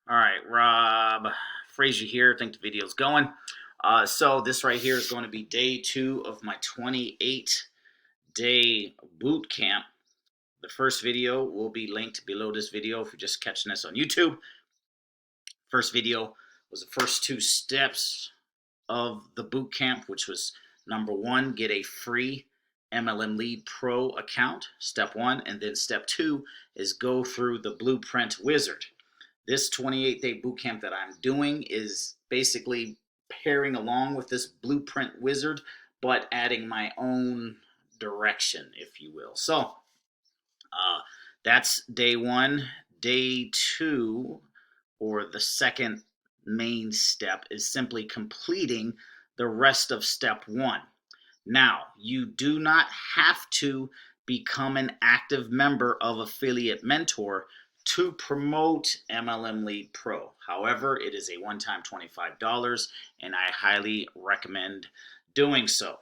All right, Rob Frazier here. I think the video's going. So this right here is going to be day 2 of my 28-day boot camp. The first video will be linked below this video if you're just catching this on YouTube. First video was the first 2 steps of the boot camp, which was number 1, get a free MLM Lead Pro account, step 1, and then step 2 is go through the Blueprint Wizard. This 28-day bootcamp that I'm doing is basically pairing along with this Blueprint Wizard, but adding my own direction, if you will. So that's day 1. Day 2, or the second main step, is simply completing the rest of step 1. Now, you do not have to become an active member of Affiliate Mentor to promote MLM Lead Pro. However, it is a one-time $25, and I highly recommend doing so.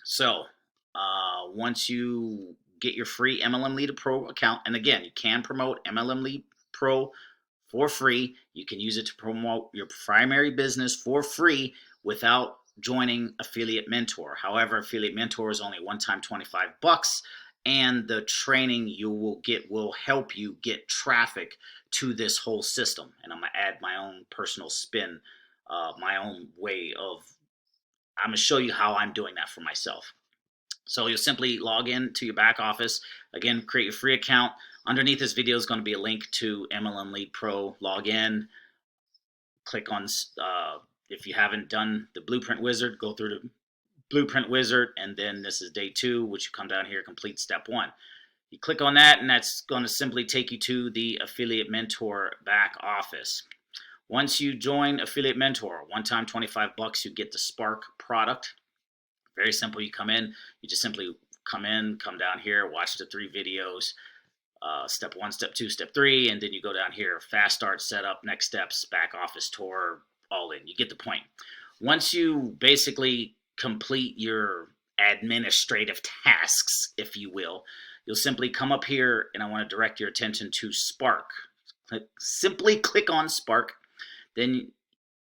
So, once you get your free MLM Lead Pro account, and again, you can promote MLM Lead Pro for free. You can use it to promote your primary business for free without joining Affiliate Mentor. However, Affiliate Mentor is only one-time $25, and the training you will get will help you get traffic to this whole system. And I'm gonna add my own personal spin, my own way of, I'm gonna show you how I'm doing that for myself. So you'll simply log in to your back office. Again, create your free account. Underneath this video is going to be a link to MLM Lead Pro. Log in, click on, if you haven't done the Blueprint Wizard, go through the Blueprint Wizard, and then this is day 2, which you come down here, complete step 1. You click on that, and that's going to simply take you to the Affiliate Mentor back office. Once you join Affiliate Mentor, one-time $25, you get the Spark product. Very simple. You come in, you just simply come down here, watch the 3 videos, step 1, step 2, step 3, and then you go down here, fast start, setup, next steps, back office tour, all in. You get the point. Once you basically complete your administrative tasks, if you will, you'll simply come up here, and I want to direct your attention to Spark. Simply click on Spark. Then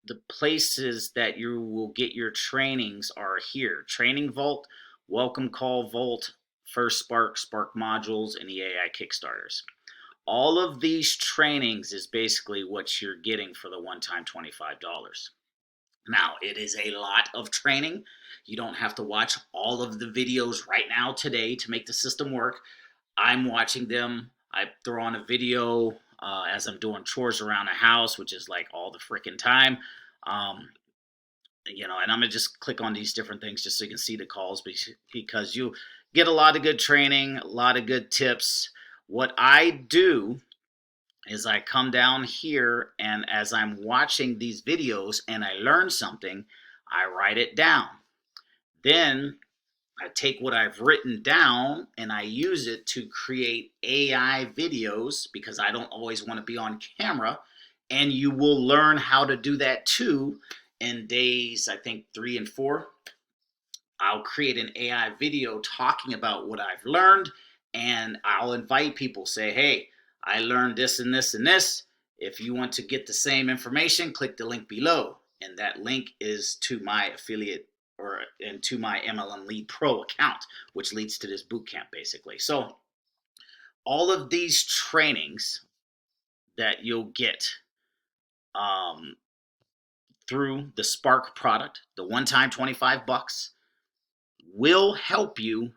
the places that you will get your trainings are here: Training Vault, Welcome Call Vault, First Spark, Spark Modules, and the AI Kickstarters. All of these trainings is basically what you're getting for the one-time $25. Now, it is a lot of training. You don't have to watch all of the videos right now today to make the system work. I'm watching them. I throw on a video as I'm doing chores around the house, which is like all the freaking time. And I'm gonna just click on these different things just so you can see the calls, because you get a lot of good training, a lot of good tips. What I do is I come down here, and as I'm watching these videos and I learn something, I write it down. Then I take what I've written down and I use it to create AI videos, because I don't always want to be on camera. And you will learn how to do that too in days, I think, 3 and 4. I'll create an AI video talking about what I've learned, and I'll invite people, say, hey, I learned this and this and this. If you want to get the same information, click the link below. And that link is to my affiliate and to my MLM Lead Pro account, which leads to this bootcamp basically. So all of these trainings that you'll get through the Spark product, the one-time $25, will help you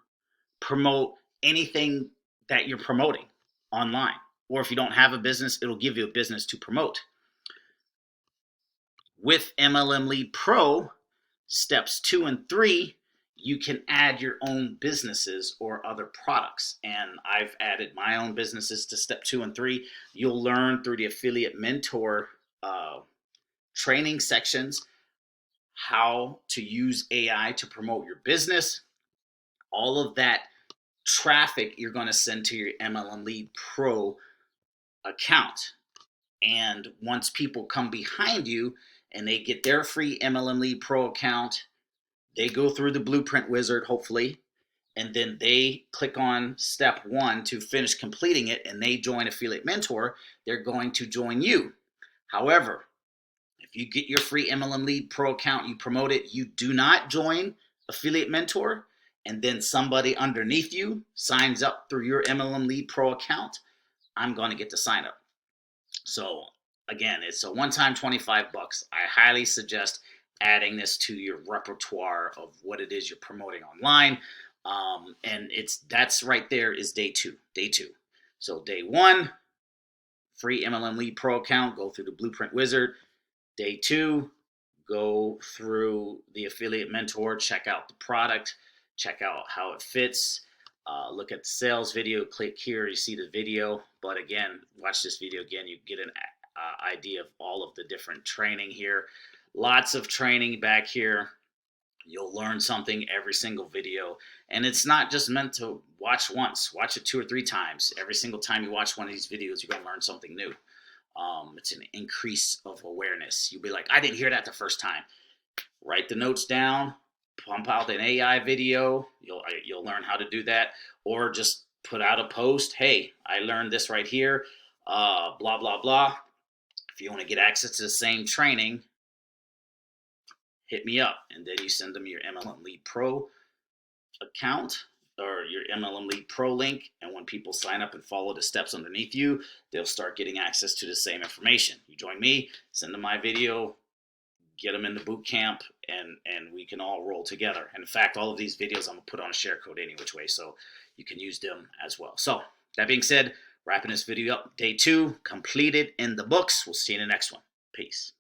promote anything that you're promoting online. Or if you don't have a business, it'll give you a business to promote. With MLM Lead Pro, steps 2 and 3, you can add your own businesses or other products. And I've added my own businesses to step 2 and 3. You'll learn through the Affiliate Mentor training sections how to use AI to promote your business. All of that traffic you're going to send to your MLM Lead Pro account. And once people come behind you and they get their free MLM Lead Pro account, they go through the Blueprint Wizard, hopefully, and then they click on step 1 to finish completing it, and they join Affiliate Mentor, they're going to join you. However, if you get your free MLM Lead Pro account, you promote it, you do not join Affiliate Mentor, and then somebody underneath you signs up through your MLM Lead Pro account, I'm going to get the sign up. So again, it's a one-time 25 bucks. I highly suggest adding this to your repertoire of what it is you're promoting online. And that's right there is day two. So day one, free MLM Lead Pro account, go through the Blueprint Wizard. Day two, go through the Affiliate Mentor, check out the product, check out how it fits, look at the sales video, click here, you see the video. But again, watch this video again, you get an idea of all of the different training here. Lots of training back here. You'll learn something every single video. And it's not just meant to watch once. Watch it 2 or 3 times. Every single time you watch one of these videos, you're going to learn something new. It's an increase of awareness. You'll be like, I didn't hear that the first time. Write the notes down, pump out an AI video. You'll learn how to do that. Or just put out a post. Hey, I learned this right here. Blah, blah, blah. If you want to get access to the same training, hit me up. And then you send them your MLM Lead Pro account or your MLM Lead Pro link, and when people sign up and follow the steps underneath you, they'll start getting access to the same information. You join me, send them my video, get them in the boot camp, and we can all roll together. And in fact, all of these videos I'm gonna put on a share code any which way, so you can use them as well. So that being said, wrapping this video up, day 2 completed in the books. We'll see you in the next one. Peace.